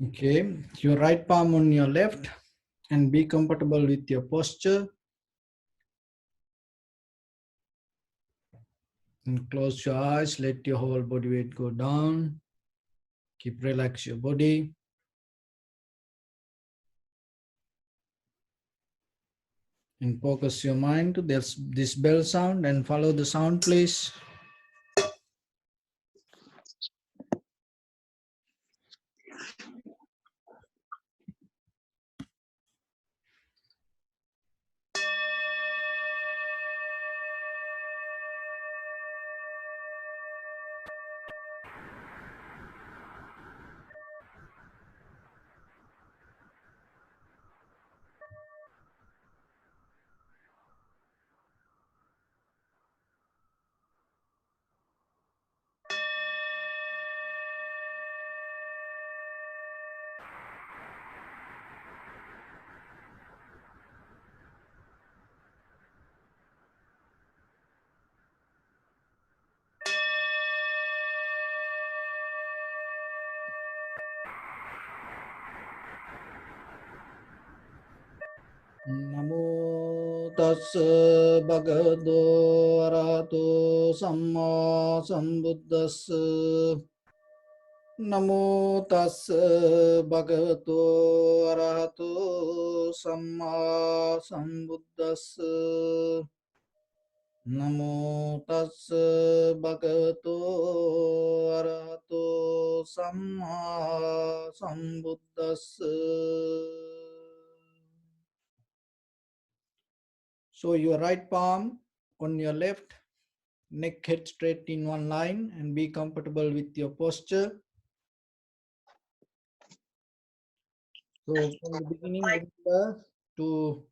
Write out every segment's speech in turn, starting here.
Okay, your right palm on your left and be comfortable with your posture. And close your eyes, let your whole body weight go down. Keep relax your body. And focus your mind to this bell sound and follow the sound, please. Namo tassa bhagavato arahato samma sambuddhassa. Namo tassa bhagavato arahato samma sambuddhassa. Namo tassa bhagavato arahato samma sambuddhassa. So your right palm on your left, neck head straight in one line, and be comfortable with your posture. So from the beginning, remember to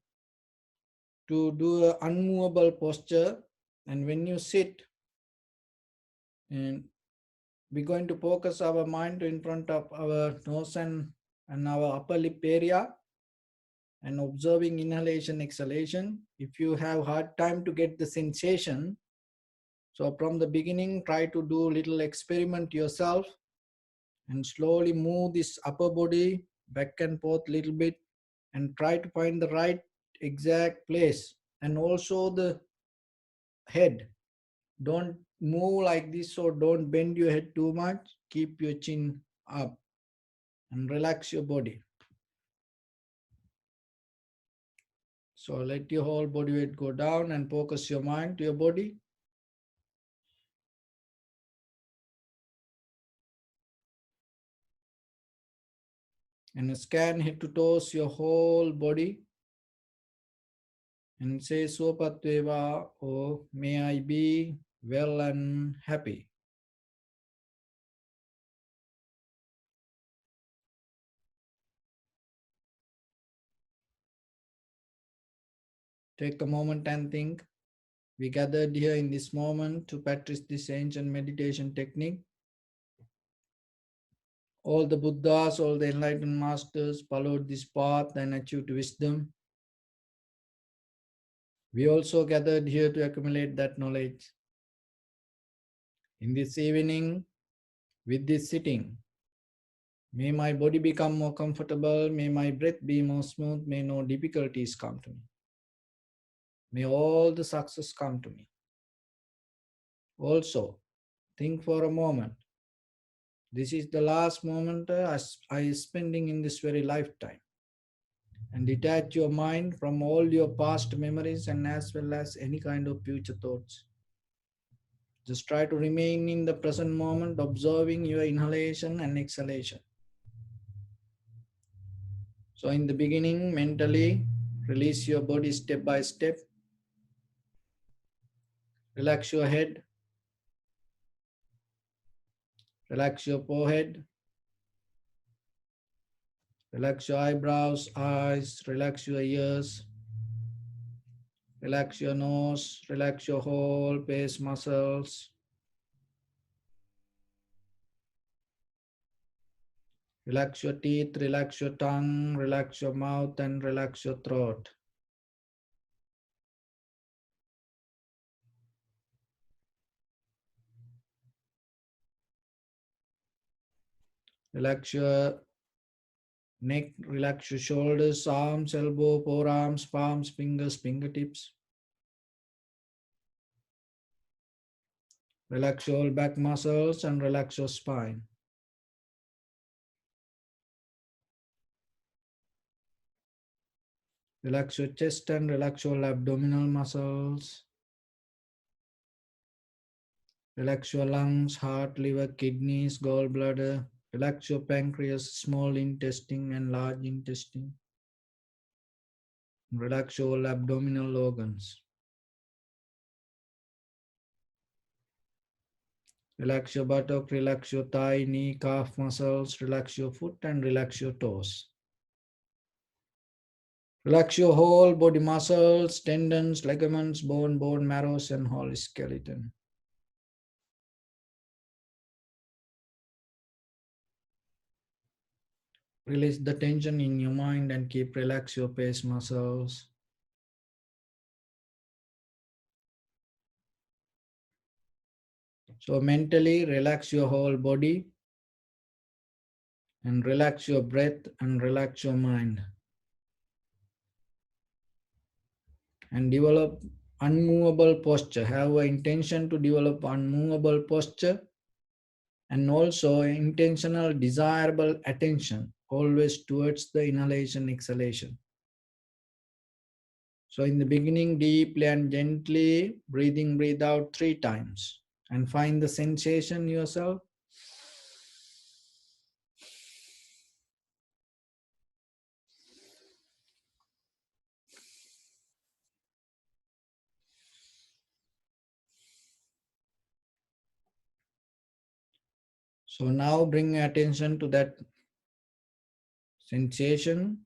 do an unmovable posture, and when you sit, and we're going to focus our mind in front of our nose and our upper lip area, and observing inhalation, exhalation. If you have hard time to get the sensation, so from the beginning, try to do little experiment yourself and slowly move this upper body back and forth a little bit and try to find the right exact place, and also the head. Don't move like this, or don't bend your head too much. Keep your chin up and relax your body. So let your whole body weight go down and focus your mind to your body. And scan head to toes your whole body and say Swapatveva, or may I be well and happy. Take a moment and think. We gathered here in this moment to practice this ancient meditation technique. All the Buddhas, all the enlightened masters followed this path and achieved wisdom. We also gathered here to accumulate that knowledge. In this evening, with this sitting, may my body become more comfortable, may my breath be more smooth, may no difficulties come to me. May all the success come to me. Also, think for a moment. This is the last moment I am spending in this very lifetime. And detach your mind from all your past memories and as well as any kind of future thoughts. Just try to remain in the present moment, observing your inhalation and exhalation. So in the beginning, mentally, release your body step by step. Relax your head. Relax your forehead. Relax your eyebrows, eyes. Relax your ears. Relax your nose. Relax your whole face muscles. Relax your teeth, relax your tongue, relax your mouth, and relax your throat. Relax your Neck, relax your shoulders, arms, elbow, forearms, palms, fingers, fingertips. Relax your back muscles and relax your spine. Relax your chest and relax your abdominal muscles. Relax your lungs, heart, liver, kidneys, gallbladder. Relax your pancreas, small intestine and large intestine. Relax your abdominal organs. Relax your buttock, relax your thigh, knee, calf muscles, relax your foot and relax your toes. Relax your whole body muscles, tendons, ligaments, bone marrows and whole skeleton. Release the tension in your mind and keep relax your face muscles. So mentally relax your whole body and relax your breath and relax your mind. And develop unmovable posture. Have an intention to develop unmovable posture and also intentional desirable attention always towards the inhalation exhalation. So in the beginning, deeply and gently breathe out 3 times and find the sensation yourself. So now bring attention to that sensation.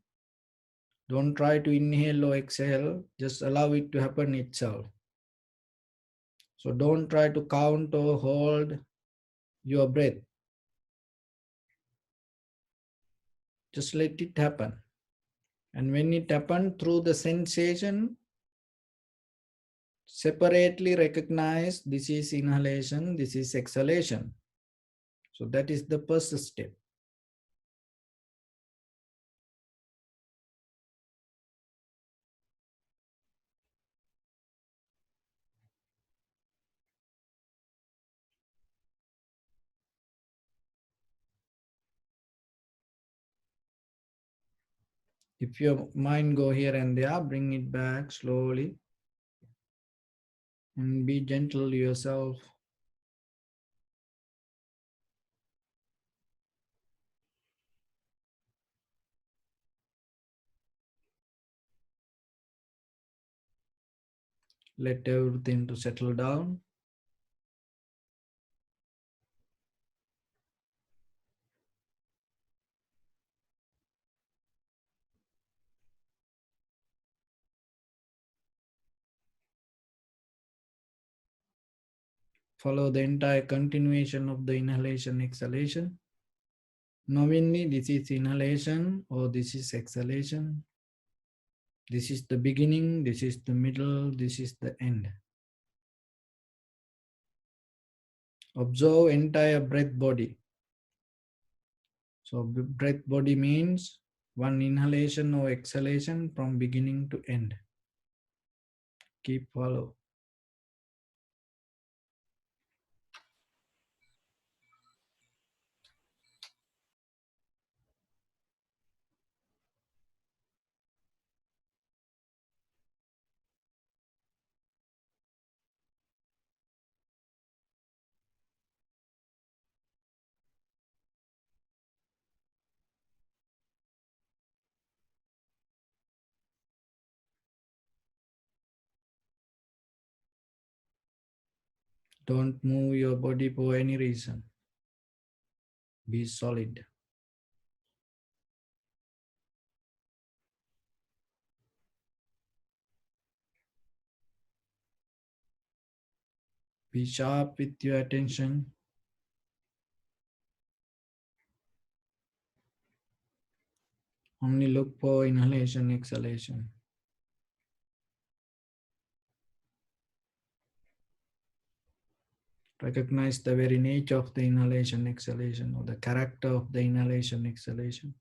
Don't try to inhale or exhale, just allow it to happen itself. So don't try to count or hold your breath. Just let it happen. And when it happens through the sensation, separately recognize this is inhalation, this is exhalation. So that is the first step. If your mind go here and there, bring it back slowly and be gentle yourself. Let everything to settle down. Follow the entire continuation of the inhalation, exhalation. Knowingly, this is inhalation or this is exhalation. This is the beginning, this is the middle, this is the end. Observe entire breath body. So breath body means one inhalation or exhalation from beginning to end. Keep follow. Don't move your body for any reason. Be solid. Be sharp with your attention. Only look for inhalation, exhalation. Recognize the very nature of the inhalation, exhalation, or the character of the inhalation, exhalation.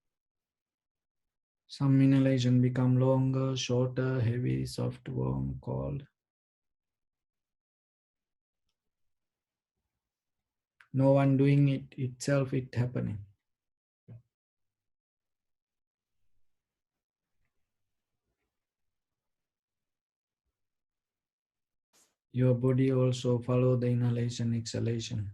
Some inhalation become longer, shorter, heavy, soft, warm, cold. No one doing it itself, it happening. Your body also follow the inhalation, exhalation.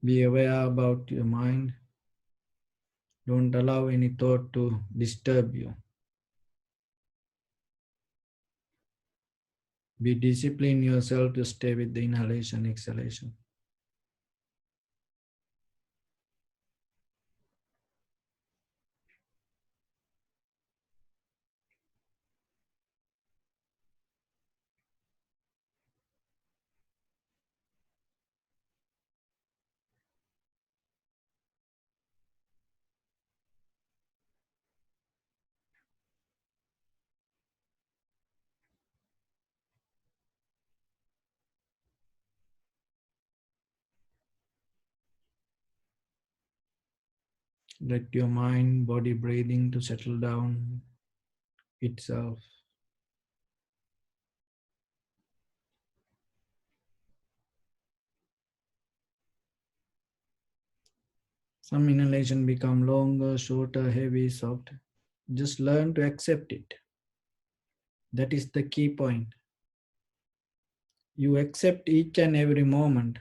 Be aware about your mind. Don't allow any thought to disturb you. Be discipline yourself to stay with the inhalation, exhalation. Let your mind, body, breathing to settle down itself. Some inhalation become longer, shorter, heavy, soft. Just learn to accept it. That is the key point. You accept each and every moment.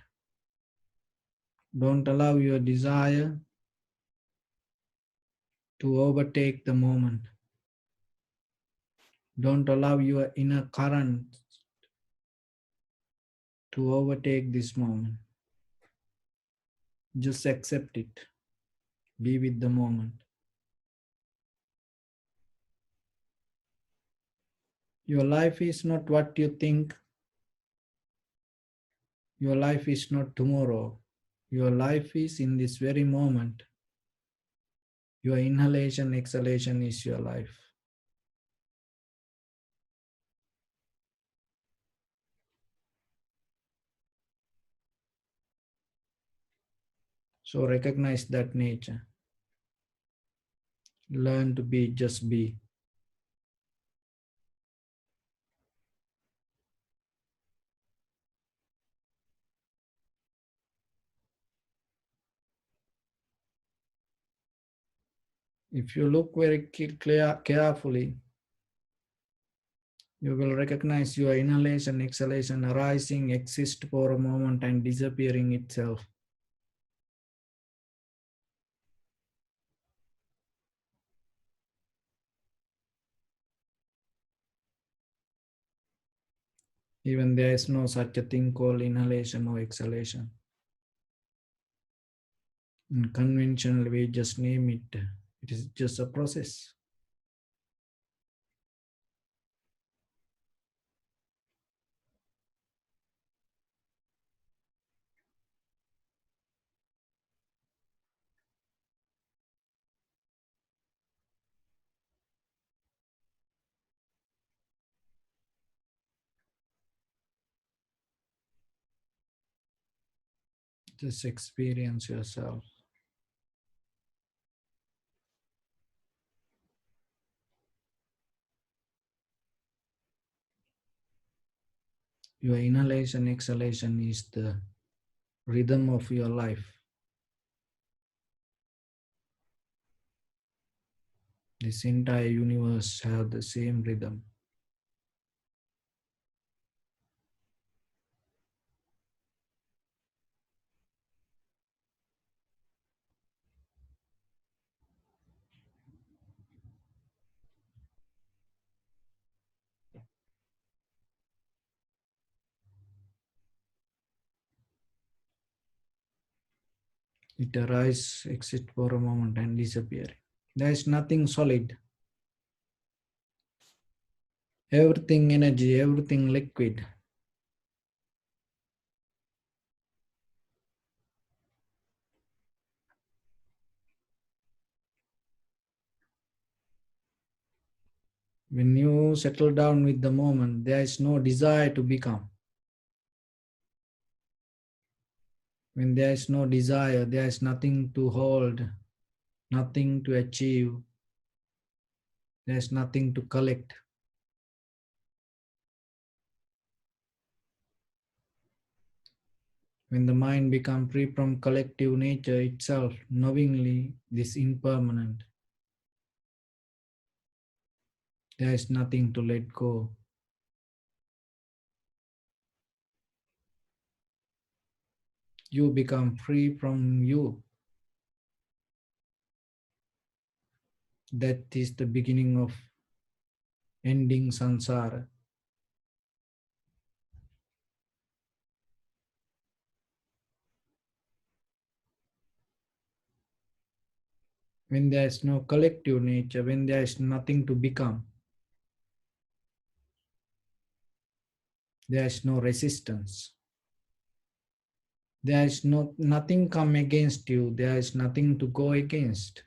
Don't allow your desire to overtake the moment. Don't allow your inner current to overtake this moment. Just accept it. Be with the moment. Your life is not what you think. Your life is not tomorrow. Your life is in this very moment. Your inhalation, exhalation is your life. So recognize that nature. Learn to be, just be. If you look very carefully, you will recognize your inhalation, exhalation arising, exist for a moment and disappearing itself. Even there is no such a thing called inhalation or exhalation. In conventional we just name it. It is just a process. Just experience yourself. Your inhalation, exhalation is the rhythm of your life. This entire universe have the same rhythm. It arises, exit for a moment and disappear. There is nothing solid. Everything energy, everything liquid. When you settle down with the moment, there is no desire to become. When there is no desire, there is nothing to hold, nothing to achieve, there is nothing to collect. When the mind becomes free from collective nature itself, knowingly this impermanent, there is nothing to let go. You become free from you. That is the beginning of ending samsara. When there is no collective nature, when there is nothing to become, there is no resistance. There is nothing come against you. There is nothing to go against.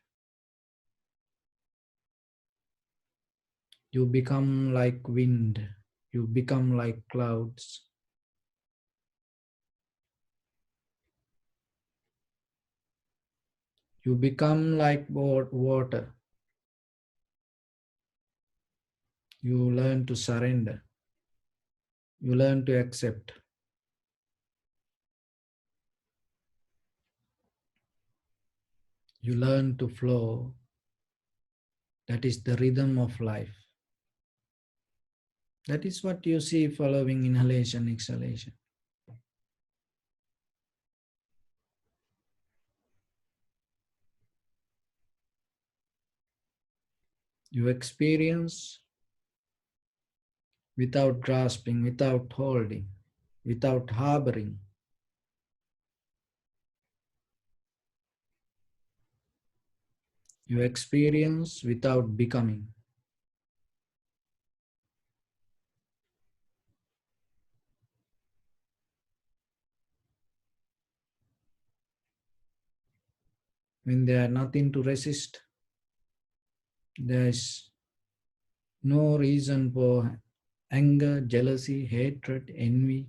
You become like wind. You become like clouds. You become like water. You learn to surrender. You learn to accept. You learn to flow. That is the rhythm of life. That is what you see following inhalation, exhalation. You experience without grasping, without holding, without harboring. You experience without becoming. When there is nothing to resist, there is no reason for anger, jealousy, hatred, envy,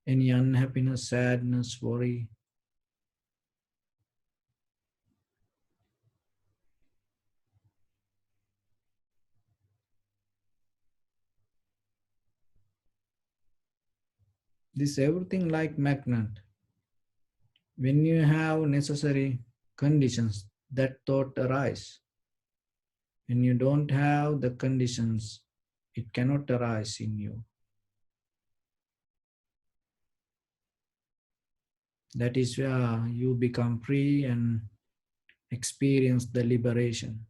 any unhappiness, sadness, worry. This everything like magnet. When you have necessary conditions, that thought arise. When you don't have the conditions, it cannot arise in you. That is where you become free and experience the liberation.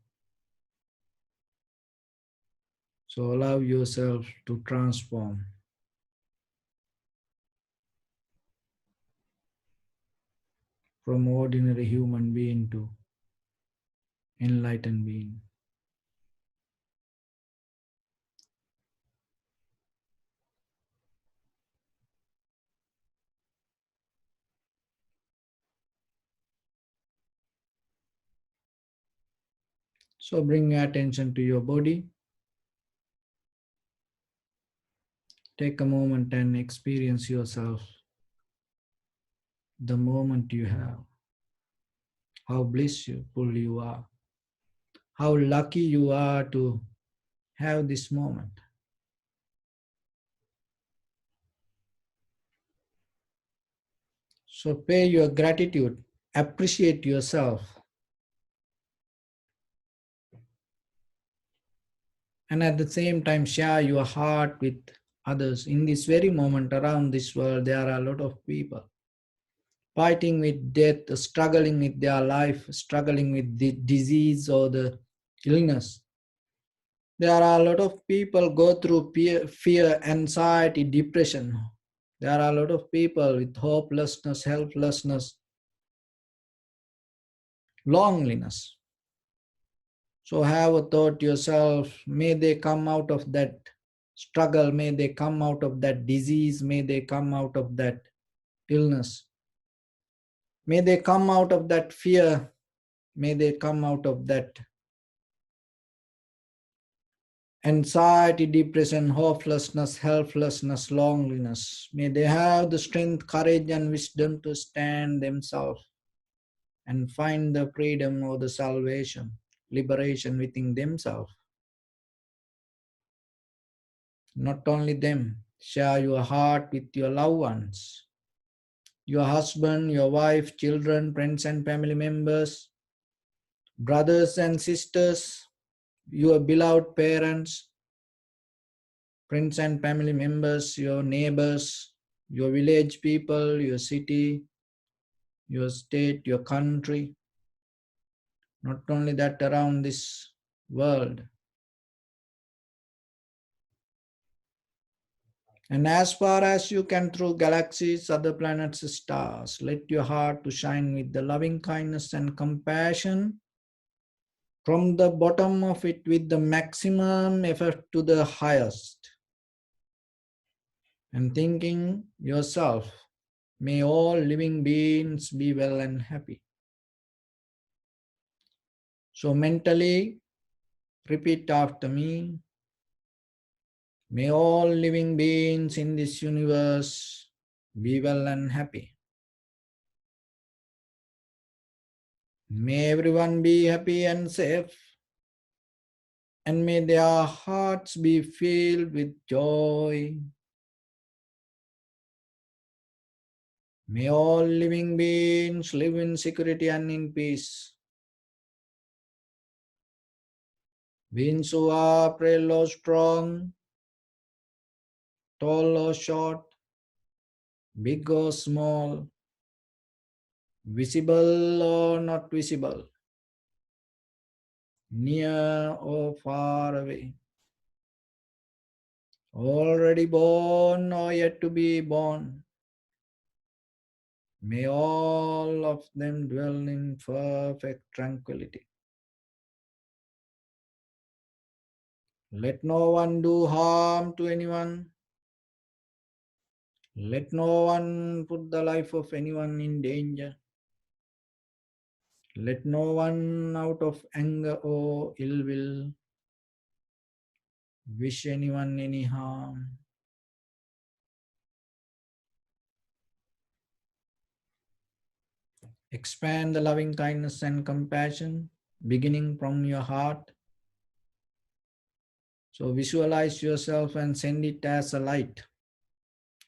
So allow yourself to transform from ordinary human being to enlightened being. So bring your attention to your body. Take a moment and experience yourself the moment you have. How blissful you are. How lucky you are to have this moment. So pay your gratitude. Appreciate yourself. And at the same time share your heart with others. In this very moment around this world, there are a lot of people fighting with death, struggling with their life, struggling with the disease or the illness. There are a lot of people go through fear, anxiety, depression. There are a lot of people with hopelessness, helplessness, loneliness. So have a thought yourself, may they come out of that struggle, may they come out of that disease, may they come out of that illness. May they come out of that fear, may they come out of that anxiety, depression, hopelessness, helplessness, loneliness. May they have the strength, courage, and wisdom to stand themselves and find the freedom or the salvation, liberation within themselves. Not only them, share your heart with your loved ones, your husband, your wife, children, friends and family members, brothers and sisters, your beloved parents, friends and family members, your neighbors, your village people, your city, your state, your country, not only that, around this world. And as far as you can through galaxies, other planets, stars, let your heart to shine with the loving kindness and compassion from the bottom of it with the maximum effort to the highest. And thinking yourself, may all living beings be well and happy. So mentally repeat after me. May all living beings in this universe be well and happy. May everyone be happy and safe. And may their hearts be filled with joy. May all living beings live in security and in peace. Beings who are frail or strong, tall or short, big or small, visible or not visible, near or far away, already born or yet to be born. May all of them dwell in perfect tranquility. Let no one do harm to anyone. Let no one put the life of anyone in danger. Let no one out of anger or ill will wish anyone any harm. Expand the loving kindness and compassion beginning from your heart. So visualize yourself and send it as a light,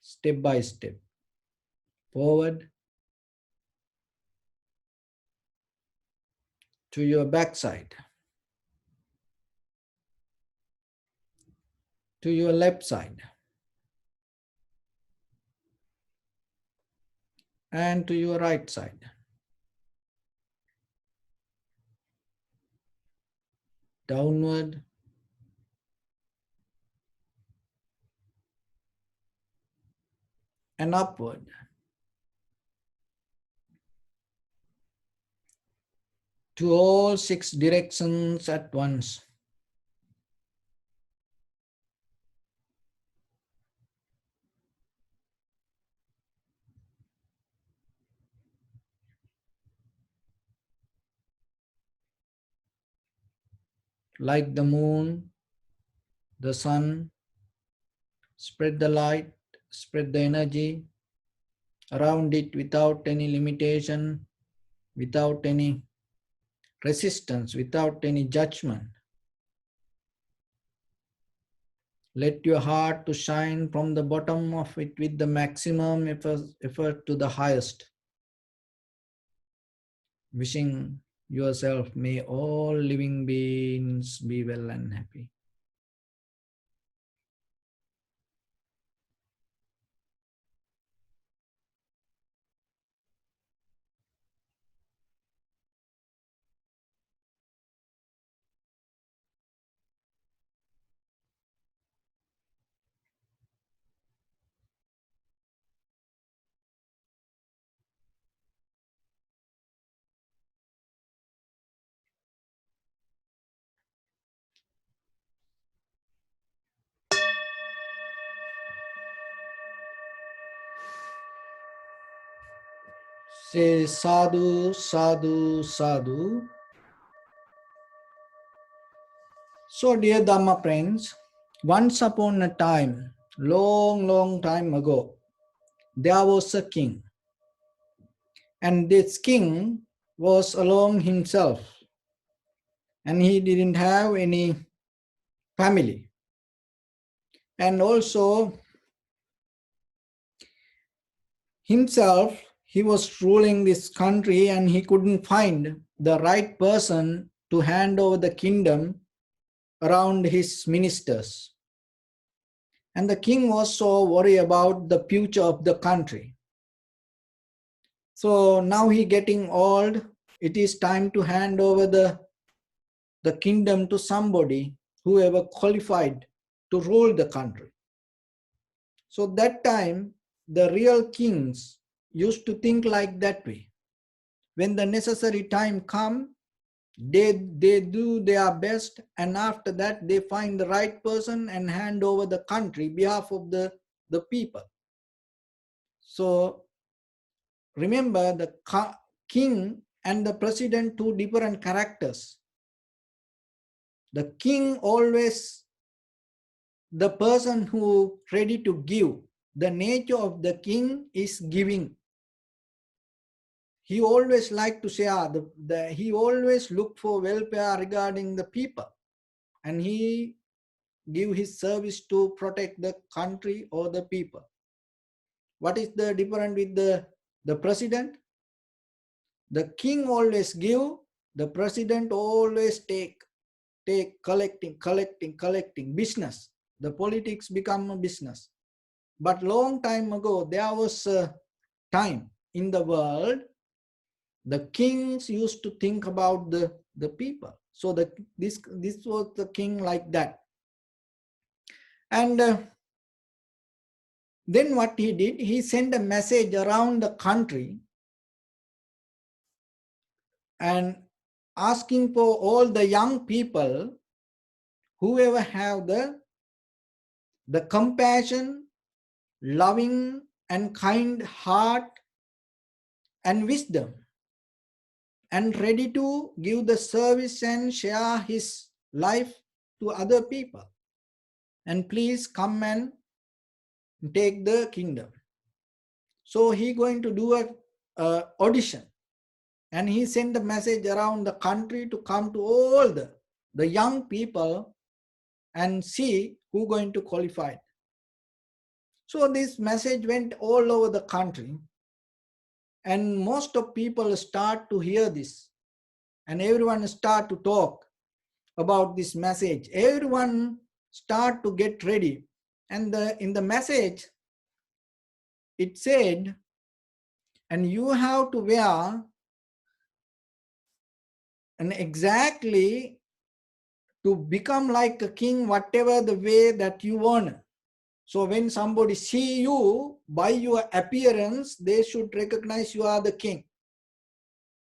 step by step, forward to your backside, to your left side, and to your right side. Downward, and upward. To all 6 directions at once. Like the moon, the sun, spread the light, spread the energy around it without any limitation, without any resistance, without any judgment. Let your heart to shine from the bottom of it with the maximum effort to the highest. Wishing yourself, may all living beings be well and happy. Say sadhu, sadhu, sadhu. So, dear Dhamma friends, once upon a time, long time ago, there was a king. And this king was alone himself. And he didn't have any family. And also, himself, he was ruling this country and he couldn't find the right person to hand over the kingdom around his ministers. And the king was so worried about the future of the country. So now he getting old. It is time to hand over the kingdom to somebody whoever qualified to rule the country. So that time, the real kings used to think like that way. When the necessary time come, they do their best, and after that they find the right person and hand over the country behalf of the people. So remember, the king and the president, two different characters. The king always the person who ready to give. The nature of the king is giving. He always like to say, he always look for welfare regarding the people, and he give his service to protect the country or the people. What is the difference with the president? The king always give, the president always take collecting business. The politics become a business. But long time ago, there was a time in the world, the kings used to think about the people. So this was the king like that. And then what he did, he sent a message around the country and asking for all the young people, whoever have the compassion, loving and kind heart and wisdom, and ready to give the service and share his life to other people. And please come and take the kingdom. So he going to do a audition. And he sent a message around the country to come to all the young people and see who going to qualify. So this message went all over the country. And most of people start to hear this. And everyone start to talk about this message. Everyone start to get ready. And in the message, it said, and you have to wear and exactly to become like a king, whatever the way that you want. So when somebody see you by your appearance, they should recognize you are the king.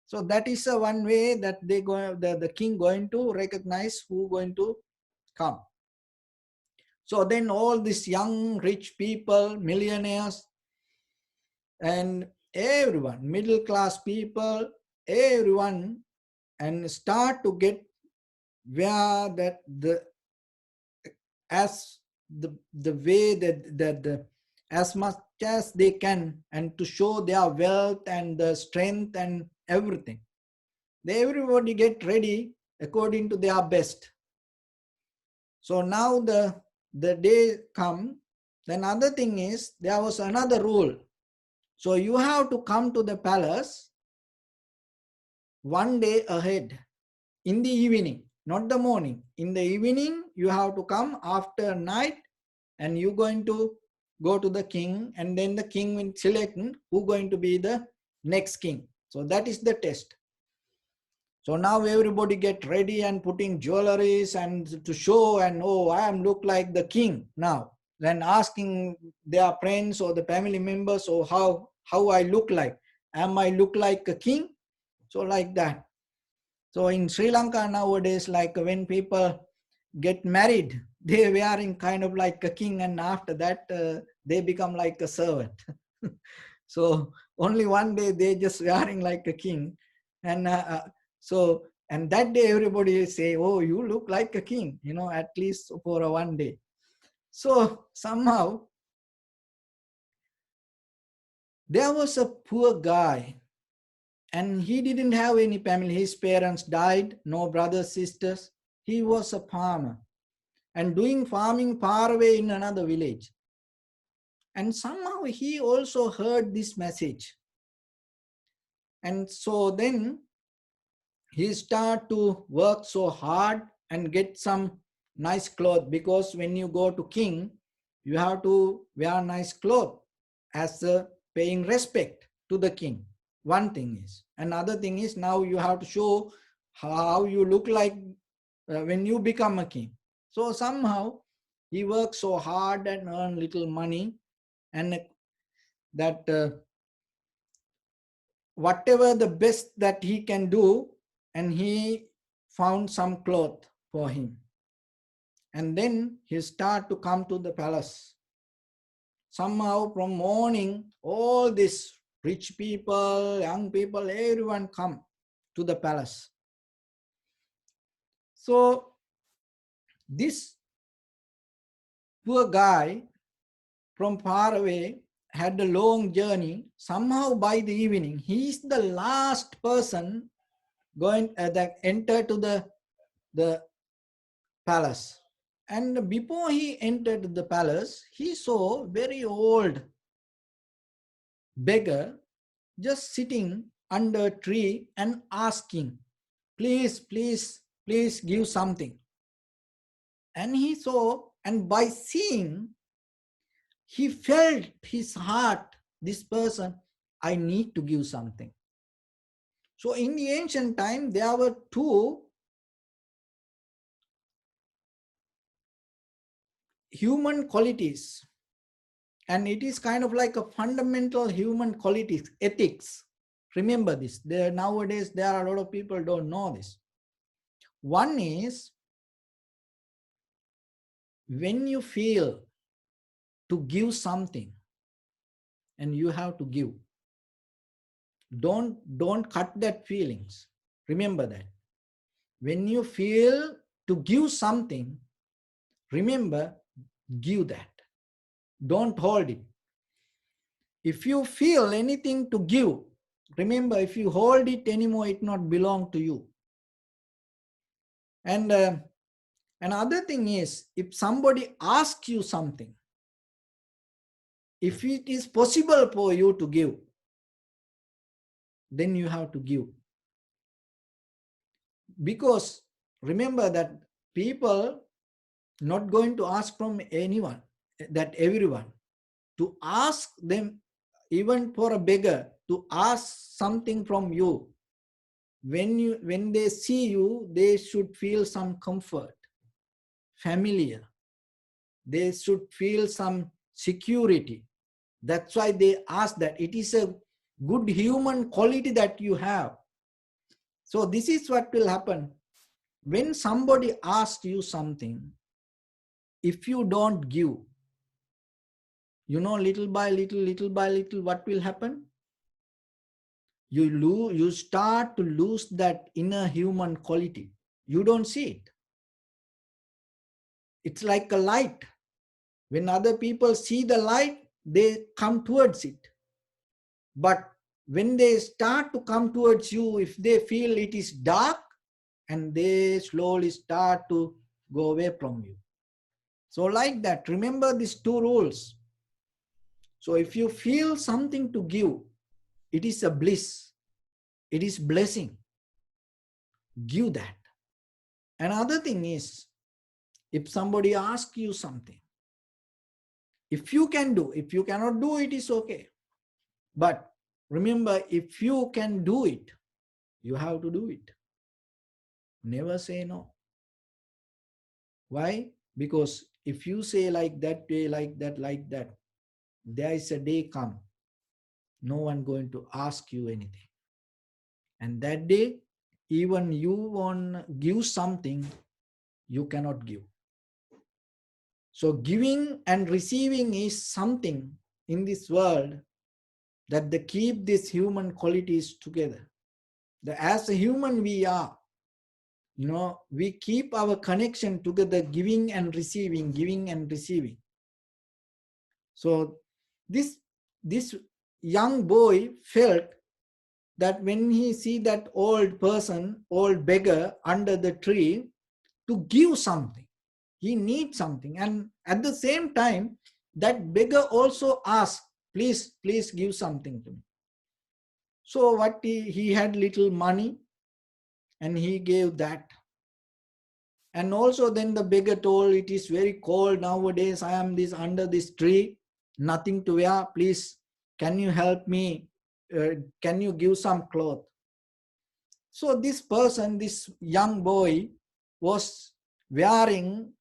So that is a one way that the king going to recognize who going to come. So then all these young rich people, millionaires, and everyone, middle class people, everyone, and start to get where that as the way that as much as they can, and to show their wealth and the strength and everything. Everybody get ready according to their best. So now the day come. Then other thing is, there was another rule. So you have to come to the palace one day ahead in the evening, not the morning. In the evening, you have to come after night, and you're going to go to the king, and then the king will select who going to be the next king. So that is the test. So now everybody get ready and putting jewelries and to show, and oh, I am look like the king now. Then asking their friends or the family members, oh, how I look like? Am I look like a king? So like that. So in Sri Lanka nowadays, like when people get married, they wearing kind of like a king, and after that they become like a servant. So only one day they just wearing like a king, and so And that day everybody say, oh, you look like a king, at least for a one day. So somehow there was a poor guy, and he didn't have any family. His parents died, no brothers, sisters. He was a farmer and doing farming far away in another village. And somehow he also heard this message. And so then he start to work so hard and get some nice clothes, because when you go to king, you have to wear nice clothes as a paying respect to the king. One thing is. Another thing is, now you have to show how you look like when you become a king. So somehow he worked so hard and earned little money, and that whatever the best that he can do, and he found some cloth for him. And then he start to come to the palace. Somehow from morning, all these rich people, young people, everyone come to the palace. So this poor guy from far away had a long journey. Somehow by the evening, he is the last person going that enter to the palace. And before he entered the palace, he saw very old beggar just sitting under a tree and asking, please, please, please give something. And he saw, and by seeing, he felt his heart, this person, I need to give something. So in the ancient time, there were two human qualities, and it is kind of like a fundamental human qualities, ethics. Remember this. Nowadays, there are a lot of people don't know this. One is, when you feel to give something, and you have to give, don't cut that feelings. Remember that. When you feel to give something, remember, give that. Don't hold it. If you feel anything to give, remember, if you hold it anymore, it not belong to you. And another thing is, if somebody asks you something, if it is possible for you to give, then you have to give. Because remember that people not going to ask from anyone, that everyone. To ask them, even for a beggar, to ask something from you, when they see you, they should feel some comfort, familiar. They should feel some security. That's why they ask that. It is a good human quality that you have. So this is what will happen. When somebody asks you something, if you don't give, little by little, what will happen? You start to lose that inner human quality. You don't see it. It's like a light. When other people see the light, they come towards it. But when they start to come towards you, if they feel it is dark, and they slowly start to go away from you. So like that, remember these two rules. So if you feel something to give, it is a bliss. It is blessing. Give that. Another thing is, if somebody asks you something, if you can do, if you cannot do it, is okay. But remember, if you can do it, you have to do it. Never say no. Why? Because if you say like that way, like that, there is a day come, no one going to ask you anything. And that day, even you want to give something, you cannot give. So giving and receiving is something in this world that they keep these human qualities together. As a human we are, we keep our connection together, giving and receiving, giving and receiving. So this young boy felt that when he see that old person, old beggar under the tree, to give something, he needs something. And at the same time, that beggar also asked, please give something to me. So what he had little money, and he gave that. And also then the beggar told, it is very cold nowadays, I am under this tree, nothing to wear, please can you help me, can you give some cloth? So this person, this young boy, was wearing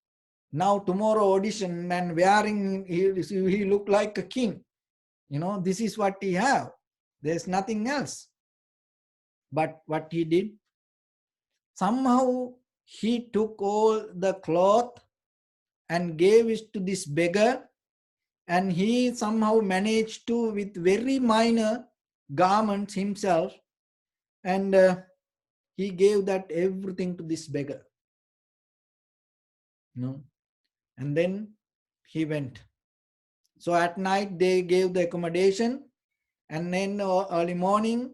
now tomorrow audition, and wearing, he looked like a king. This is what he have. There's nothing else. But what he did, somehow he took all the cloth and gave it to this beggar, and he somehow managed to, with very minor garments himself, and he gave that everything to this beggar. And then he went. So at night they gave the accommodation, and then early morning,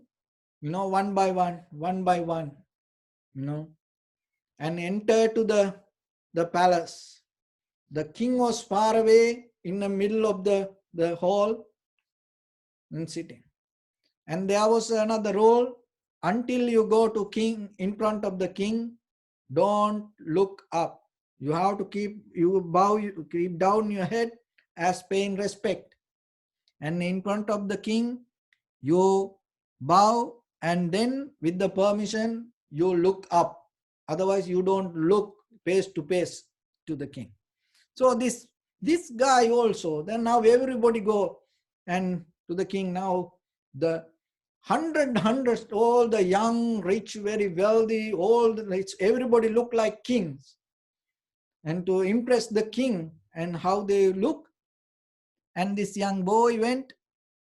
one by one, and enter to the palace. The king was far away in the middle of the hall and sitting. And there was another rule: until you go to king, in front of the king, don't look up. You have to keep down your head as paying respect. And in front of the king, you bow, and then with the permission, you look up. Otherwise, you don't look face to face to the king. So this guy also, then now everybody go and to the king. Now the hundreds, all the young, rich, very wealthy, all the rich, everybody look like kings. And to impress the king and how they look, and this young boy went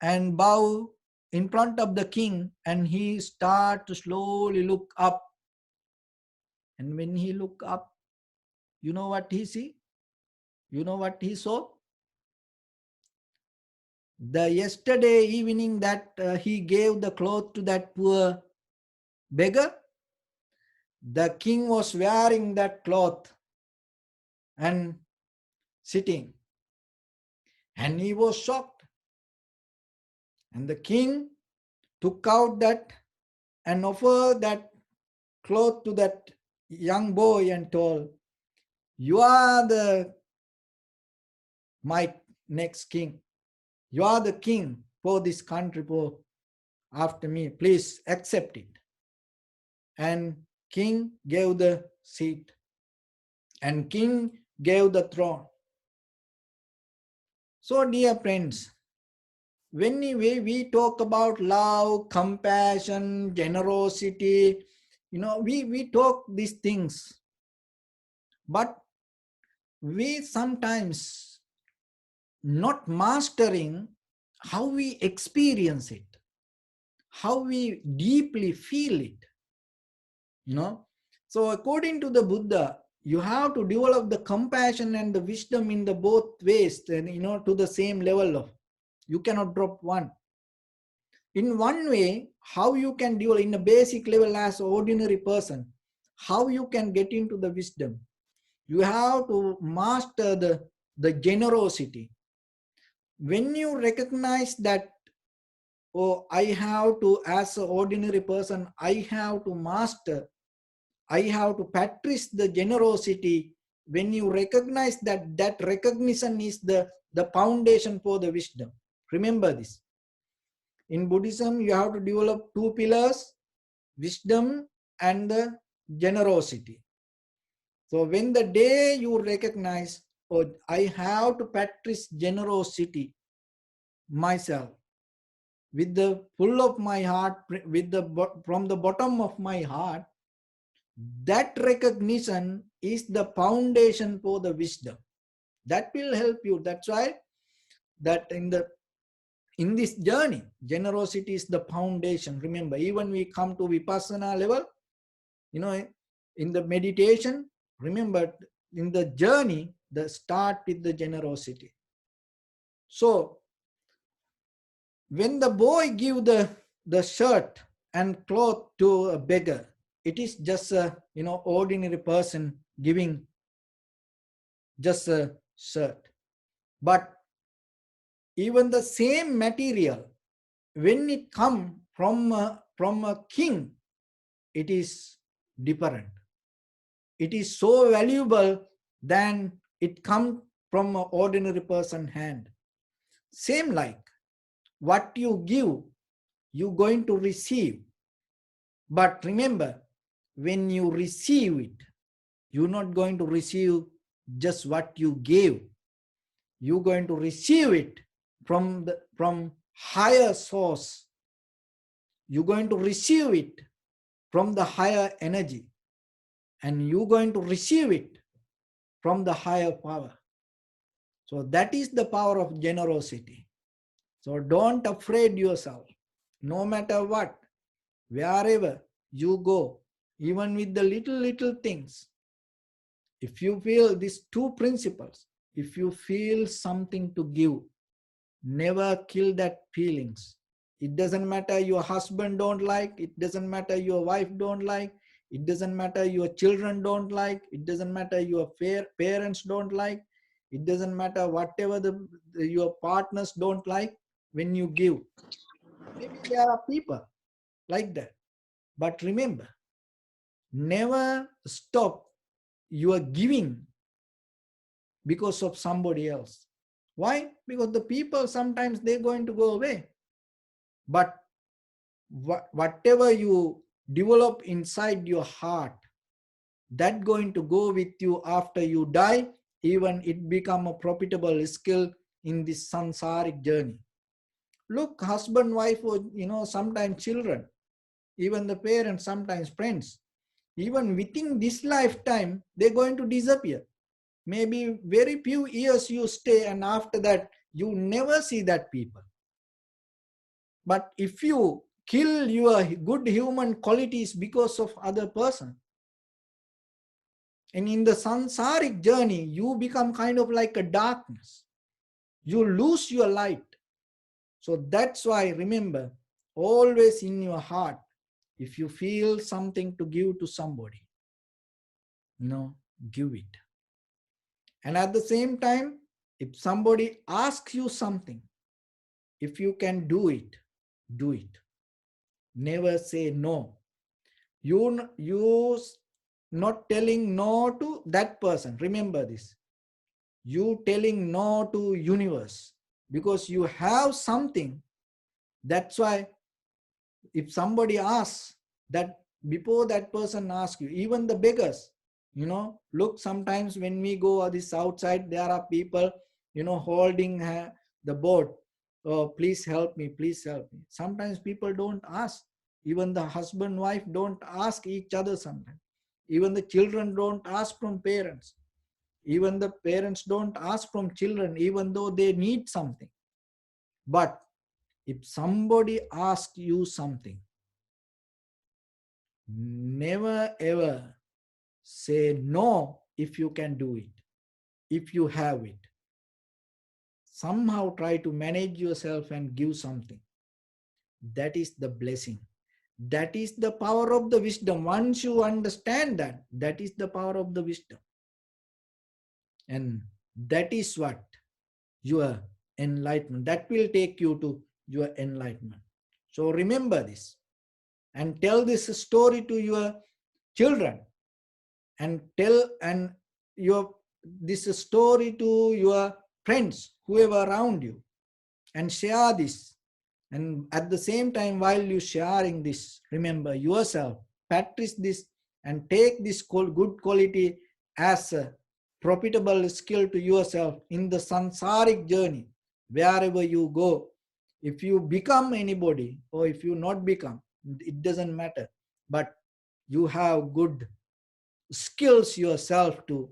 and bow in front of the king, and he start to slowly look up. And when he look up, you know what he see? You know what he saw? The yesterday evening that he gave the cloth to that poor beggar, the king was wearing that cloth and sitting. And he was shocked. And the king took out that and offered that cloth to that young boy and told, you are my next king. You are the king for this country, for after me. Please accept it. And king gave the seat. And king gave the throne. So dear friends, when we talk about love, compassion, generosity, we talk these things. But we sometimes not mastering how we experience it, how we deeply feel it. So according to the Buddha, you have to develop the compassion and the wisdom in the both ways, and to the same level of, you cannot drop one. In one way, how you can develop in a basic level as an ordinary person, how you can get into the wisdom, you have to master the generosity. When you recognize that, oh, I have to, as an ordinary person, I have to master, I have to practice the generosity. When you recognize that, that recognition is the foundation for the wisdom. Remember this. In Buddhism, you have to develop two pillars, wisdom and the generosity. So when the day you recognize, oh, I have to practice generosity myself, with the full of my heart, from the bottom of my heart, that recognition is the foundation for the wisdom. That will help you. That's why that in this journey, generosity is the foundation. Remember, even we come to Vipassana level, In the meditation, remember, in the journey, the start with the generosity. So when the boy give the shirt and cloth to a beggar, it is just a ordinary person giving just a shirt. But even the same material, when it come from a king, it is different. It is so valuable than it come from an ordinary person hand. Same like what you give, you going to receive. But remember, when you receive it, you're not going to receive just what you gave. You're going to receive it from higher source. You're going to receive it from the higher energy, and you're going to receive it from the higher power. So that is the power of generosity. So don't afraid yourself. No matter what, wherever you go, even with the little things, if you feel these two principles, if you feel something to give, never kill that feelings. It doesn't matter your husband don't like, it doesn't matter your wife don't like, it doesn't matter your children don't like, it doesn't matter your parents don't like, it doesn't matter whatever your partners don't like. When you give, maybe there are people like that, but remember, never stop your giving because of somebody else. Why? Because the people sometimes they're going to go away, but whatever you develop inside your heart, that going to go with you after you die, even it become a profitable skill in this sansaric journey. Look, husband, wife, or sometimes children, even the parents, sometimes friends, even within this lifetime, they're going to disappear. Maybe very few years you stay, and after that, you never see that people. But if you kill your good human qualities because of other person, and in the sansaric journey, you become kind of like a darkness. You lose your light. So that's why, remember, always in your heart, if you feel something to give to somebody, give it. And at the same time, if somebody asks you something, if you can do it, do it. Never say no. You not telling no to that person. Remember this. You telling no to universe because you have something. That's why if somebody asks that, before that person asks you, even the beggars, look, sometimes when we go this outside, there are people, holding the board. Oh, please help me, please help me. Sometimes people don't ask. Even the husband, wife don't ask each other sometimes. Even the children don't ask from parents. Even the parents don't ask from children, even though they need something. But if somebody asks you something, never ever say no if you can do it, if you have it. Somehow try to manage yourself and give something. That is the blessing. That is the power of the wisdom. Once you understand that, that is the power of the wisdom. And that is what your enlightenment, that will take you to your enlightenment. So remember this and tell this story to your children, and tell this story to your friends, whoever around you, and share this. And at the same time, while you sharing this, remember yourself, practice this, and take this good quality as a profitable skill to yourself in the sansaric journey. Wherever you go, if you become anybody or if you not become, it doesn't matter, but you have good skills yourself to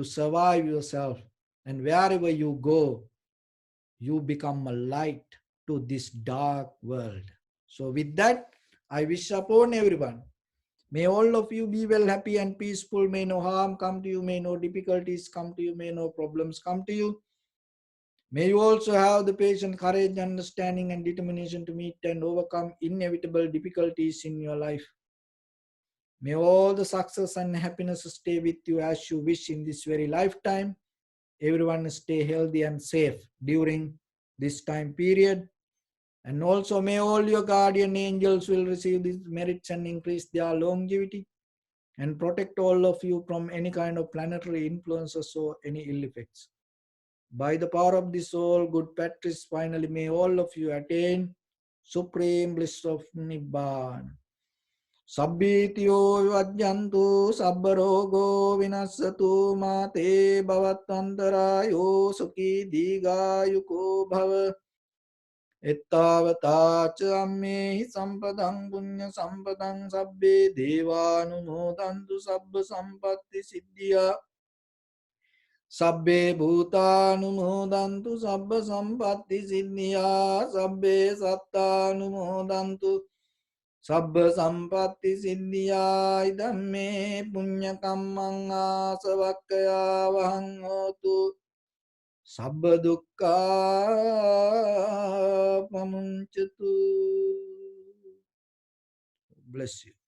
survive yourself, and wherever you go, you become a light to this dark world. So with that, I wish upon everyone May all of you be well, happy and peaceful. May no harm come to you. May no difficulties come to you. May no problems come to you. May you also have the patience, courage, understanding, and determination to meet and overcome inevitable difficulties in your life. May all the success and happiness stay with you as you wish in this very lifetime. Everyone stay healthy and safe during this time period. And also may all your guardian angels will receive these merits and increase their longevity and protect all of you from any kind of planetary influences or any ill effects. By the power of the soul, good Patrice, finally may all of you attain supreme bliss of Nibbana. Sabbitiyo vajjantu sabbarogo vinassatu mate bhavatantarayo sukhi digayuko bhava. Ettavata cha ammehi sampadang punya sampadang sabbe devanumodantu sabba sampatti siddhya. Sabbe bhutanumodantu sabba sampatti siddhya. Sabbe sattanumodantu sabba sampatti siddhya. Idhamme punya kammang asavakkaya vahang hotu. Sabba dukkha pamunchatu. Bless you.